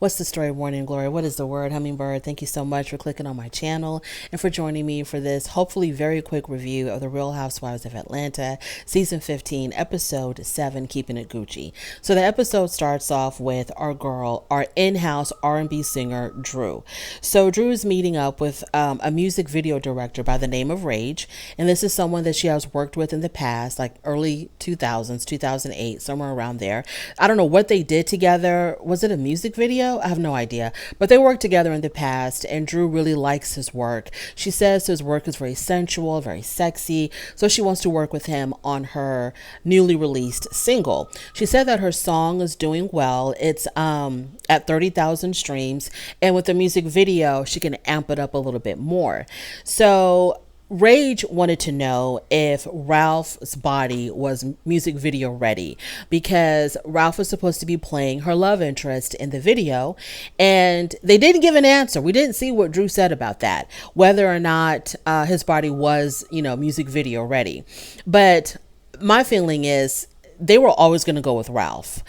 What's the story, Morning Glory? What is the word, Hummingbird? Thank you so much for clicking on my channel and for joining me for this hopefully very quick review of the Real Housewives of Atlanta, Season 15, Episode 7, Keeping It Gucci. So the episode starts off with our in-house R&B singer, Drew. So Drew is meeting up with a music video director by the name of Rage, and this is someone that she has worked with in the past, like early 2000s, 2008, somewhere around there. I don't know what they did together. Was it a music video? I have no idea. But they worked together in the past, and Drew really likes his work. She says his work is very sensual, very sexy, so she wants to work with him on her newly released single. She said that her song is doing well. It's at 30,000 streams, and with the music video, she can amp it up a little bit more. So Rage wanted to know if Ralph's body was music video ready, because Ralph was supposed to be playing her love interest in the video, and they didn't give an answer. We didn't see what Drew said about that, whether or not his body was, music video ready. But my feeling is they were always going to go with Ralph.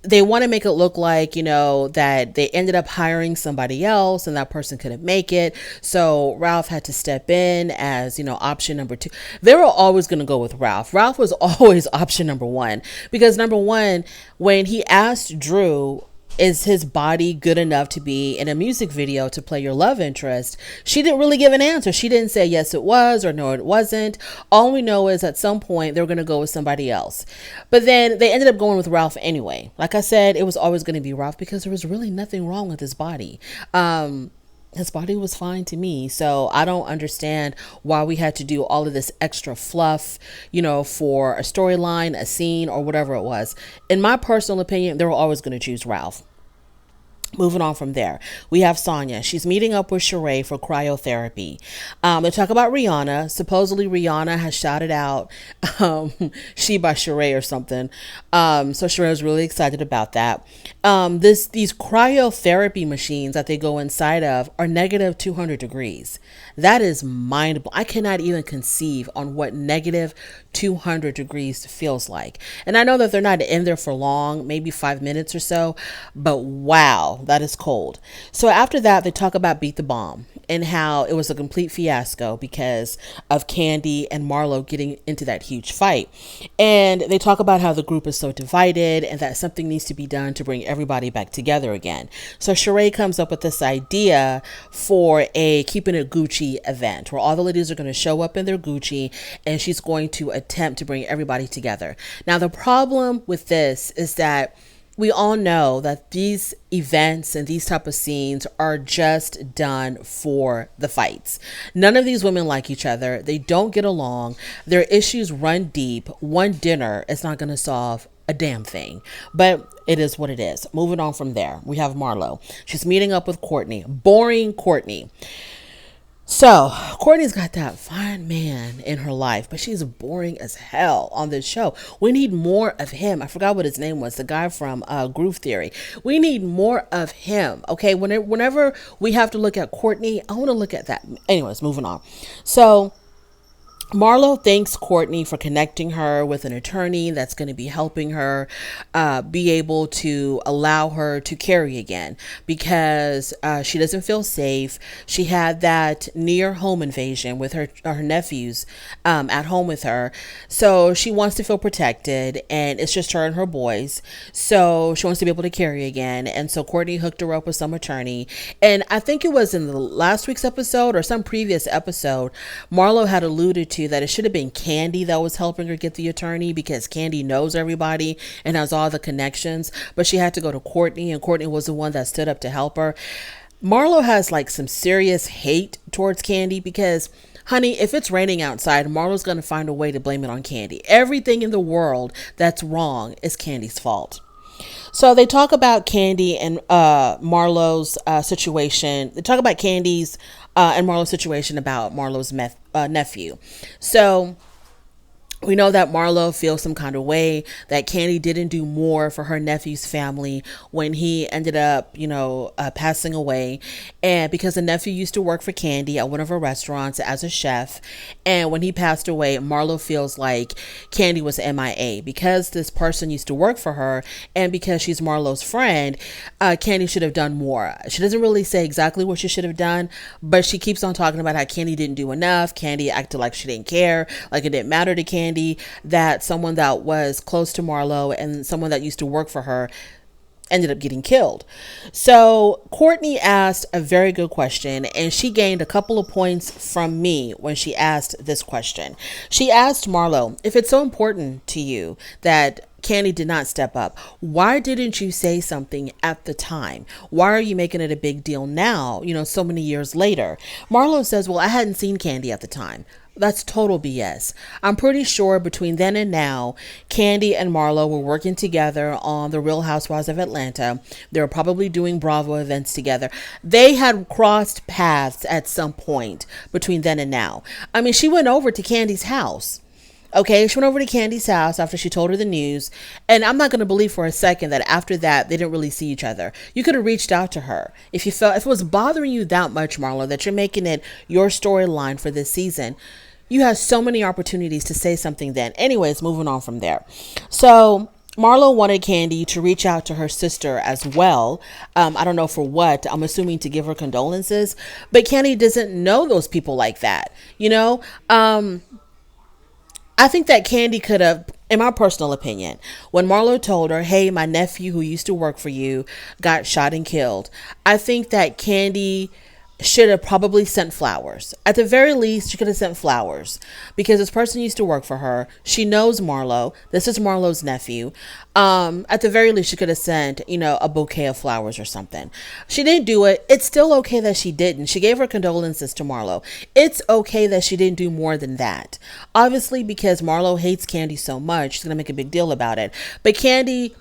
They want to make it look like, that they ended up hiring somebody else and that person couldn't make it. So Ralph had to step in as, option number 2. They were always going to go with Ralph. Ralph was always option number 1, because number 1, when he asked Drew, is his body good enough to be in a music video to play your love interest, she didn't really give an answer. She didn't say yes it was or no it wasn't. All we know is at some point they were going to go with somebody else. But then they ended up going with Ralph anyway. Like I said, it was always going to be Ralph because there was really nothing wrong with his body. His body was fine to me. So I don't understand why we had to do all of this extra fluff, for a storyline, a scene, or whatever it was. In my personal opinion, they were always going to choose Ralph. Moving on from there, we have Sonya. She's meeting up with Sheree for cryotherapy. They talk about Rihanna. Supposedly Rihanna has shouted out She by Sheree or something. So Sheree was really excited about that. These cryotherapy machines that they go inside of are negative 200 degrees. That is mind blowing. I cannot even conceive on what negative 200 degrees feels like. And I know that they're not in there for long, maybe 5 minutes or so, but wow, that is cold. So after that, they talk about Beat the Bomb and how it was a complete fiasco because of Candy and Marlo getting into that huge fight. And they talk about how the group is so divided and that something needs to be done to bring everybody back together again. So Sheree comes up with this idea for a Keeping It Gucci event where all the ladies are going to show up in their Gucci, and she's going to attempt to bring everybody together. Now, the problem with this is that we all know that these events and these type of scenes are just done for the fights. None of these women like each other. They don't get along. Their issues run deep. One dinner is not going to solve a damn thing, but it is what it is. Moving on from there, we have Marlo. She's meeting up with Courtney. Boring Courtney. So Courtney's got that fine man in her life, but she's boring as hell on this show. We need more of him. I forgot what his name was, the guy from Groove Theory. We need more of him. Okay, whenever we have to look at Courtney, I want to look at that. Anyways, moving on. So Marlo thanks Courtney for connecting her with an attorney that's going to be helping her be able to allow her to carry again, because she doesn't feel safe. She had that near home invasion with her nephews at home with her. So she wants to feel protected, and it's just her and her boys. So she wants to be able to carry again. And so Courtney hooked her up with some attorney. And I think it was in the last week's episode or some previous episode, Marlo had alluded to that it should have been Candy that was helping her get the attorney, because Candy knows everybody and has all the connections, but she had to go to Courtney, and Courtney was the one that stood up to help her. Marlo has like some serious hate towards Candy because, honey, if it's raining outside, Marlo's going to find a way to blame it on Candy. Everything in the world that's wrong is Candy's fault. So they talk about Candy and Marlo's situation. They talk about Candy's and Marlo's situation about Marlo's nephew. So We know that Marlo feels some kind of way that Candy didn't do more for her nephew's family when he ended up, passing away. And because the nephew used to work for Candy at one of her restaurants as a chef. And when he passed away, Marlo feels like Candy was MIA. Because this person used to work for her and because she's Marlo's friend, Candy should have done more. She doesn't really say exactly what she should have done, but she keeps on talking about how Candy didn't do enough. Candy acted like she didn't care, like it didn't matter to Candy that someone that was close to Marlo and someone that used to work for her ended up getting killed. So Courtney asked a very good question, and she gained a couple of points from me when she asked this question. She asked Marlo, if it's so important to you that Candy did not step up, why didn't you say something at the time? Why are you making it a big deal now, so many years later? Marlo says, well, I hadn't seen Candy at the time. That's total BS. I'm pretty sure between then and now, Candy and Marlo were working together on The Real Housewives of Atlanta. They were probably doing Bravo events together. They had crossed paths at some point between then and now. I mean, she went over to Candy's house. Okay, she went over to Candy's house after she told her the news. And I'm not going to believe for a second that after that, they didn't really see each other. You could have reached out to her. If it was bothering you that much, Marlo, that you're making it your storyline for this season, you had so many opportunities to say something then. Anyways, moving on from there. So Marlo wanted Candy to reach out to her sister as well. I don't know for what. I'm assuming to give her condolences. But Candy doesn't know those people like that. I think that Candy could have, in my personal opinion, when Marlo told her, hey, my nephew who used to work for you got shot and killed, I think that Candy should have probably sent flowers. At the very least, she could have sent flowers because this person used to work for her. She knows Marlo. This is Marlo's nephew. At the very least, she could have sent, a bouquet of flowers or something. She didn't do it. It's still okay that she didn't. She gave her condolences to Marlo. It's okay that she didn't do more than that. Obviously, because Marlo hates Candy so much, she's going to make a big deal about it. But Candy,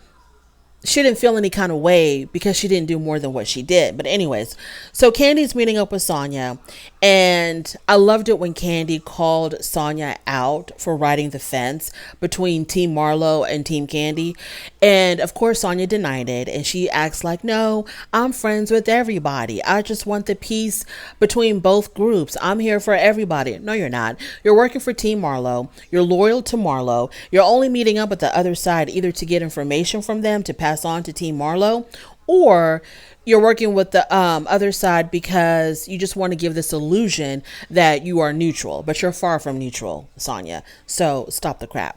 she didn't feel any kind of way because she didn't do more than what she did. But anyways, so Candy's meeting up with Sonia, and I loved it when Candy called Sonia out for riding the fence between Team Marlo and Team Candy. And of course, Sonia denied it, and she acts like, no, I'm friends with everybody. I just want the peace between both groups. I'm here for everybody. No, you're not. You're working for Team Marlo. You're loyal to Marlo. You're only meeting up with the other side either to get information from them to pass on to Team Marlo, or you're working with the other side because you just want to give this illusion that you are neutral, but you're far from neutral, Sonia. So stop the crap.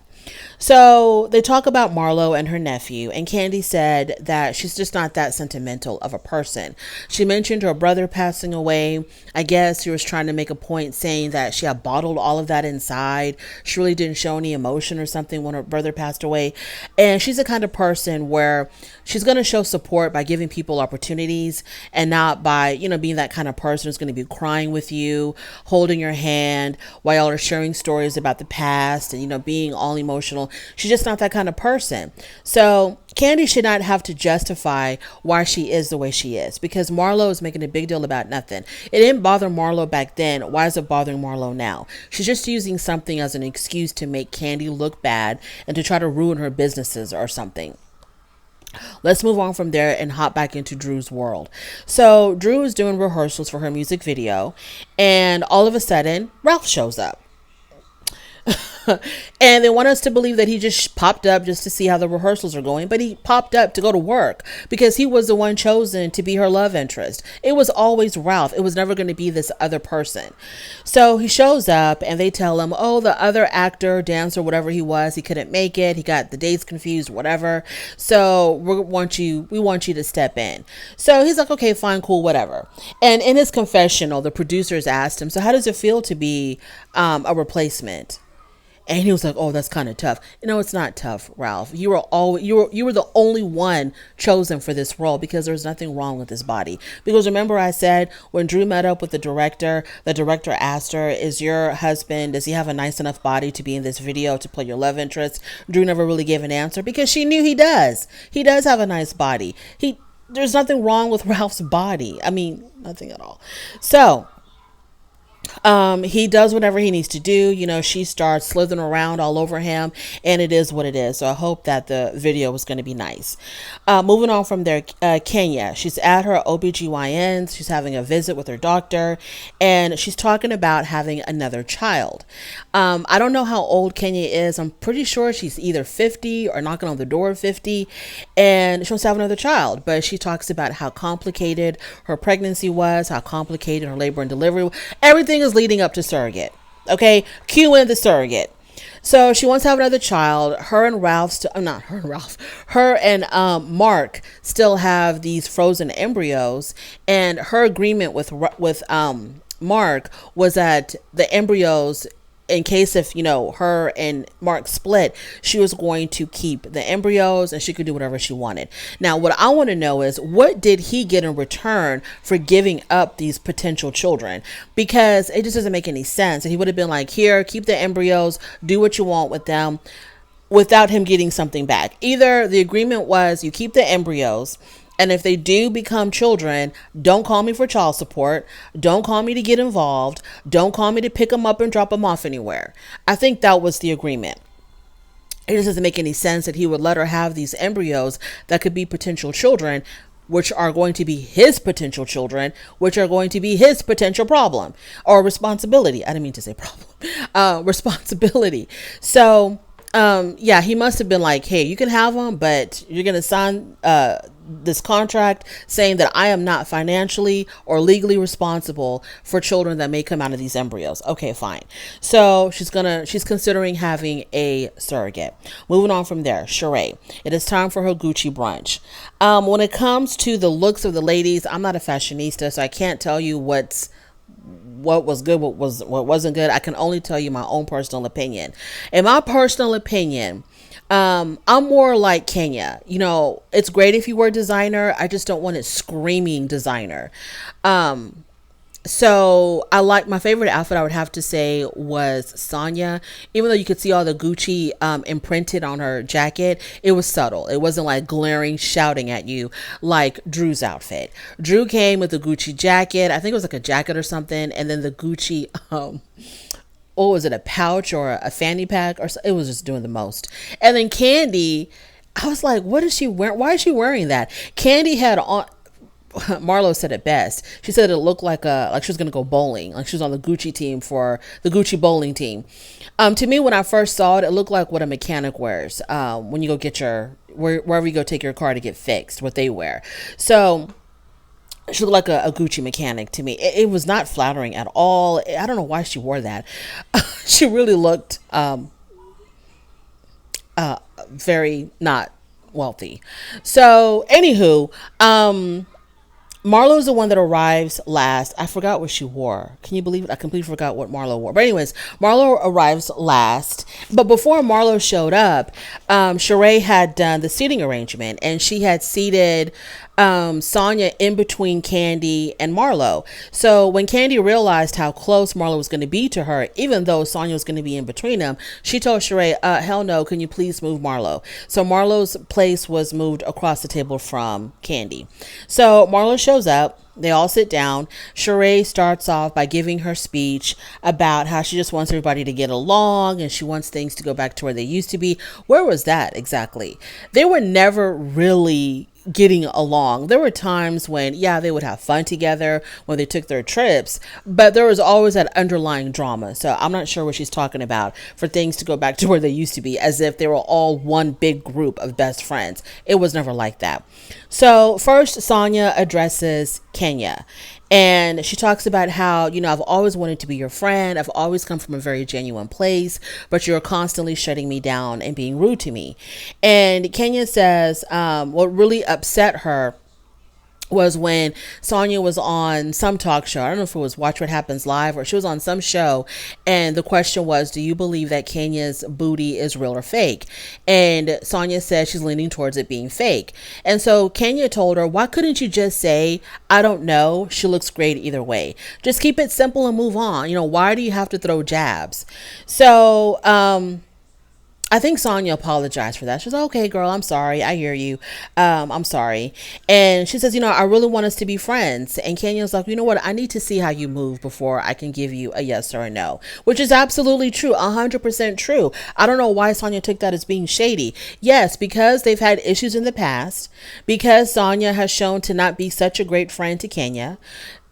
So they talk about Marlo and her nephew, and Candy said that she's just not that sentimental of a person. She mentioned her brother passing away. I guess she was trying to make a point saying that she had bottled all of that inside. She really didn't show any emotion or something when her brother passed away. And she's the kind of person where she's going to show support by giving people opportunities and not by, being that kind of person who's going to be crying with you, holding your hand while y'all are sharing stories about the past and, being all emotional. She's just not that kind of person. So Candy should not have to justify why she is the way she is, because Marlo is making a big deal about nothing. It didn't bother Marlo back then. Why is it bothering Marlo now? She's just using something as an excuse to make Candy look bad and to try to ruin her businesses or something. Let's move on from there and hop back into Drew's world. So Drew is doing rehearsals for her music video, and all of a sudden Ralph shows up. And they want us to believe that he just popped up just to see how the rehearsals are going, but he popped up to go to work because he was the one chosen to be her love interest. It was always Ralph. It was never going to be this other person. So he shows up and they tell him, oh, the other actor, dancer, whatever he was, he couldn't make it. He got the dates confused, whatever. So we want you to step in. So he's like, okay, fine, cool, whatever. And in his confessional, the producers asked him, so how does it feel to be a replacement? And he was like, oh, that's kind of tough. It's not tough, Ralph. You were the only one chosen for this role because there's nothing wrong with this body. Because remember I said when Drew met up with the director asked her, does he have a nice enough body to be in this video to play your love interest? Drew never really gave an answer because she knew he does. He does have a nice body. There's nothing wrong with Ralph's body. I mean, nothing at all. So He does whatever he needs to do. She starts slithering around all over him, and it is what it is. So I hope that the video was going to be nice. Moving on from there, Kenya. She's at her OBGYN's. She's having a visit with her doctor, and she's talking about having another child. I don't know how old Kenya is. I'm pretty sure she's either 50 or knocking on the door of 50, and she wants to have another child. But she talks about how complicated her pregnancy was, how complicated her labor and delivery. Everything is leading up to surrogate. Okay, cue in the surrogate. So she wants to have another child. Her and Mark still have these frozen embryos, and her agreement with Mark was that the embryos, in case if her and Mark split, she was going to keep the embryos and she could do whatever she wanted. Now what I want to know is, what did he get in return for giving up these potential children? Because it just doesn't make any sense. And he would have been like, here, keep the embryos, do what you want with them, without him getting something back. Either the agreement was you keep the embryos, and if they do become children, don't call me for child support. Don't call me to get involved. Don't call me to pick them up and drop them off anywhere. I think that was the agreement. It just doesn't make any sense that he would let her have these embryos that could be potential children, which are going to be his potential children, which are going to be his potential problem or responsibility. I didn't mean to say problem. Responsibility. So, yeah, he must have been like, hey, you can have them, but you're going to sign this contract saying that I am not financially or legally responsible for children that may come out of these embryos. Okay, fine. So she's considering having a surrogate. Moving on from there, Sheree. It is time for her Gucci brunch. When it comes to the looks of the ladies, I'm not a fashionista, so I can't tell you what was good, what wasn't good. I can only tell you my own personal opinion. In my personal opinion, I'm more like Kenya. It's great if you wear designer. I just don't want it screaming designer. So I like, my favorite outfit I would have to say was Sonya. Even though you could see all the Gucci imprinted on her jacket, it was subtle. It wasn't like glaring, shouting at you like Drew's outfit. Drew came with a Gucci jacket. I think it was like a jacket or something. And then the Gucci, was it a pouch or a fanny pack? Or it was just doing the most. And then Candy, I was like, what is she wearing? Why is she wearing that? Candy had on, Marlo said it best. She said it looked like she was going to go bowling. Like she was on the Gucci team, for the Gucci bowling team. To me, when I first saw it, it looked like what a mechanic wears when you go get wherever you go take your car to get fixed, what they wear. So she looked like a Gucci mechanic to me. It was not flattering at all. I don't know why she wore that. She really looked very not wealthy. So anywho, Marlo's the one that arrives last. I forgot what she wore. Can you believe it? I completely forgot what Marlo wore. But anyways, Marlo arrives last. But before Marlo showed up, Sheree had done the seating arrangement, and she had seated Sonya in between Candy and Marlo. So when Candy realized how close Marlo was going to be to her, even though Sonya was going to be in between them, she told Sheree, hell no, can you please move Marlo? So Marlo's place was moved across the table from Candy. So Marlo shows up. They all sit down. Sheree starts off by giving her speech about how she just wants everybody to get along and she wants things to go back to where they used to be. Where was that exactly? They were never really getting along. There were times when, yeah, they would have fun together when they took their trips, but there was always that underlying drama. So I'm not sure what she's talking about for things to go back to where they used to be, as if they were all one big group of best friends. It was never like that. So first, Sonya addresses Kenya. And she talks about how, I've always wanted to be your friend. I've always come from a very genuine place, but you're constantly shutting me down and being rude to me. And Kenya says what really upset her was when Sonya was on some talk show. I don't know if it was Watch What Happens Live, or she was on some show, and the question was, do you believe that Kenya's booty is real or fake? And Sonya said she's leaning towards it being fake. And so Kenya told her, why couldn't you just say, I don't know, she looks great either way? Just keep it simple and move on. Why do you have to throw jabs? So I think Sonya apologized for that. She's like, okay, girl, I'm sorry. I hear you. I'm sorry. And she says, I really want us to be friends. And Kenya's like, you know what? I need to see how you move before I can give you a yes or a no, which is absolutely true. 100% true. I don't know why Sonya took that as being shady. Yes, because they've had issues in the past, because Sonya has shown to not be such a great friend to Kenya.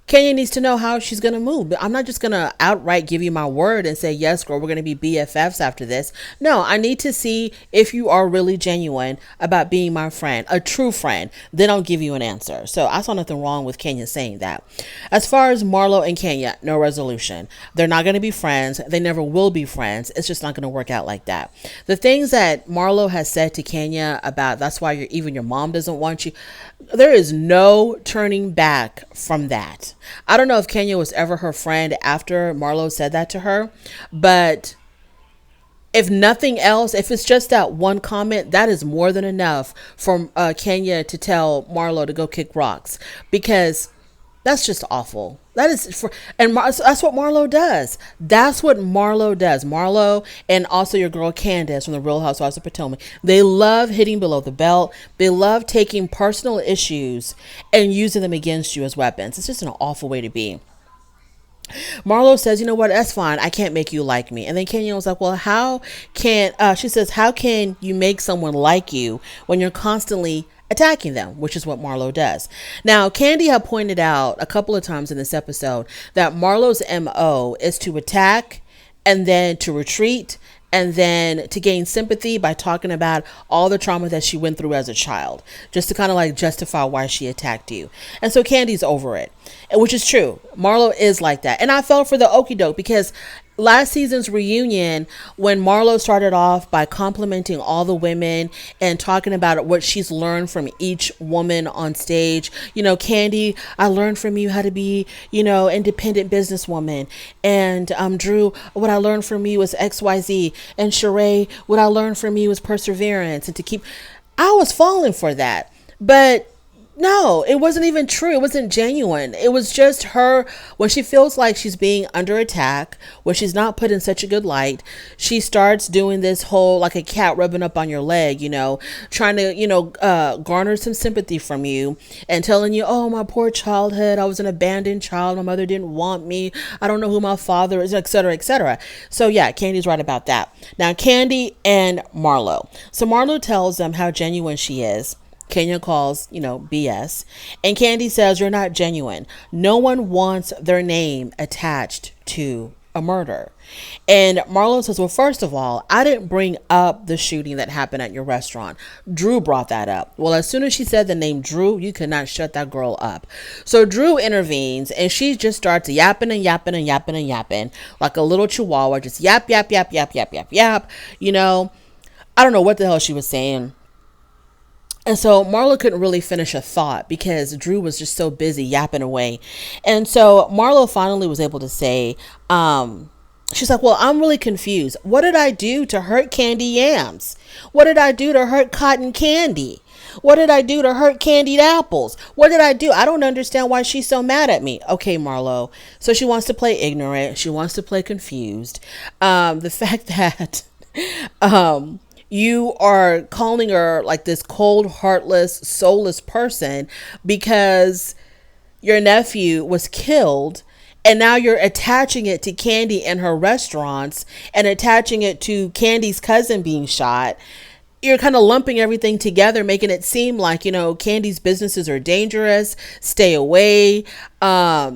Kenya needs to know how she's going to move. But I'm not just going to outright give you my word and say, yes, girl, we're going to be BFFs after this. No, I need to see if you are really genuine about being my friend, a true friend. Then I'll give you an answer. So I saw nothing wrong with Kenya saying that. As far as Marlo and Kenya, no resolution. They're not going to be friends. They never will be friends. It's just not going to work out like that. The things that Marlo has said to Kenya about, that's why even your mom doesn't want you. There is no turning back from that. I don't know if Kenya was ever her friend after Marlo said that to her, but if nothing else, if it's just that one comment, that is more than enough for Kenya to tell Marlo to go kick rocks, because that's just awful. That is that's what Marlo does. That's what Marlo does. Marlo, and also your girl Candace from the Real Housewives of Potomac, they love hitting below the belt. They love taking personal issues and using them against you as weapons. It's just an awful way to be. Marlo says, you know what, that's fine. I can't make you like me. And then Kenya was like, well, she says, how can you make someone like you when you're constantly attacking them, which is what Marlo does. Now, Kandi had pointed out a couple of times in this episode that Marlo's MO is to attack and then to retreat and then to gain sympathy by talking about all the trauma that she went through as a child, just to kind of like justify why she attacked you. And so Candy's over it, which is true. Marlo is like that. And I felt for the okie doke, because last season's reunion, when Marlo started off by complimenting all the women and talking about what she's learned from each woman on stage. Candy, I learned from you how to be, independent businesswoman. And Drew, what I learned from you was XYZ. And Sheree, what I learned from you was perseverance. And I was falling for that. But no, it wasn't even true. It wasn't genuine. It was just her, when she feels like she's being under attack, when she's not put in such a good light, she starts doing this whole, like a cat rubbing up on your leg, trying to, garner some sympathy from you and telling you, oh, my poor childhood. I was an abandoned child. My mother didn't want me. I don't know who my father is, etc., etc. So yeah, Candy's right about that. Now, Candy and Marlo. So Marlo tells them how genuine she is. Kenya calls, BS. And Candy says, you're not genuine. No one wants their name attached to a murder. And Marlo says, well, first of all, I didn't bring up the shooting that happened at your restaurant. Drew brought that up. Well, as soon as she said the name Drew, you could not shut that girl up. So Drew intervenes, and she just starts yapping and yapping and yapping and yapping like a little chihuahua, just yap, yap, yap, yap, yap, yap, yap. I don't know what the hell she was saying. And so Marlo couldn't really finish a thought because Drew was just so busy yapping away. And so Marlo finally was able to say, she's like, well, I'm really confused. What did I do to hurt Candy Yams? What did I do to hurt Cotton Candy? What did I do to hurt candied apples? What did I do? I don't understand why she's so mad at me. Okay, Marlo. So she wants to play ignorant. She wants to play confused. The fact that, you are calling her like this cold, heartless, soulless person because your nephew was killed, and now you're attaching it to Candy and her restaurants and attaching it to Candy's cousin being shot. You're kind of lumping everything together, making it seem like, Candy's businesses are dangerous. Stay away.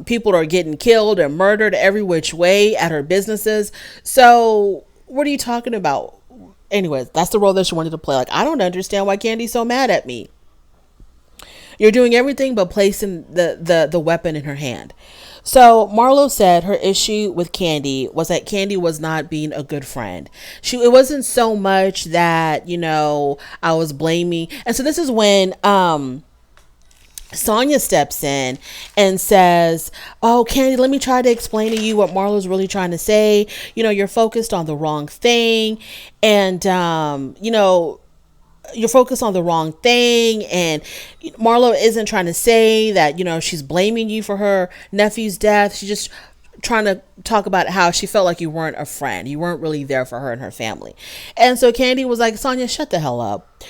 People are getting killed and murdered every which way at her businesses. So what are you talking about? Anyways, that's the role that she wanted to play. Like, I don't understand why Candy's so mad at me. You're doing everything but placing the weapon in her hand. So Marlo said her issue with Candy was that Candy was not being a good friend. It wasn't so much that, I was blaming. And so this is when Sonya steps in and says, oh, Candy, let me try to explain to you what Marlo's really trying to say. You're focused on the wrong thing. And, you're focused on the wrong thing. And Marlo isn't trying to say that, she's blaming you for her nephew's death. She just trying to talk about how she felt like you weren't a friend. You weren't really there for her and her family. And so Candy was like, Sonya, shut the hell up.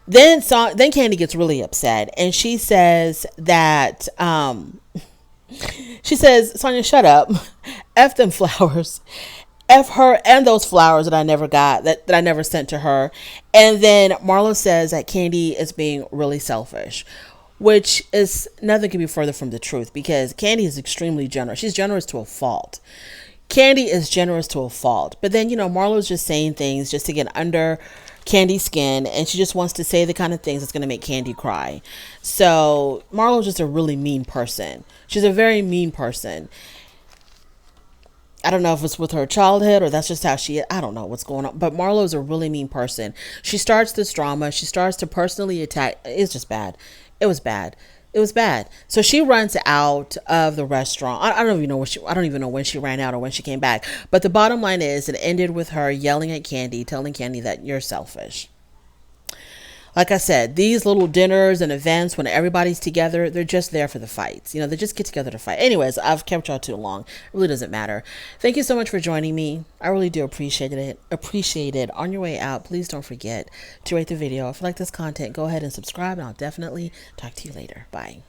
Then Candy gets really upset, and she says that she says, Sonya, shut up. F them flowers. F her and those flowers that I never got, that I never sent to her. And then Marlo says that Candy is being really selfish, which is nothing can be further from the truth, because Candy is extremely generous. She's generous to a fault. Candy is generous to a fault. But then, Marlo's just saying things just to get under Candy's skin, and she just wants to say the kind of things that's going to make Candy cry. So Marlo's just a really mean person. She's a very mean person. I don't know if it's with her childhood or that's just how she is. I don't know what's going on. But Marlo's a really mean person. She starts this drama. She starts to personally attack. It's just bad. It was bad. It was bad. So she runs out of the restaurant. I don't even know I don't even know when she ran out or when she came back. But the bottom line is, it ended with her yelling at Candy, telling Candy that you're selfish. Like I said, these little dinners and events when everybody's together, they're just there for the fights. They just get together to fight. Anyways, I've kept y'all too long. It really doesn't matter. Thank you so much for joining me. I really do appreciate it. On your way out, please don't forget to rate the video. If you like this content, go ahead and subscribe, and I'll definitely talk to you later. Bye.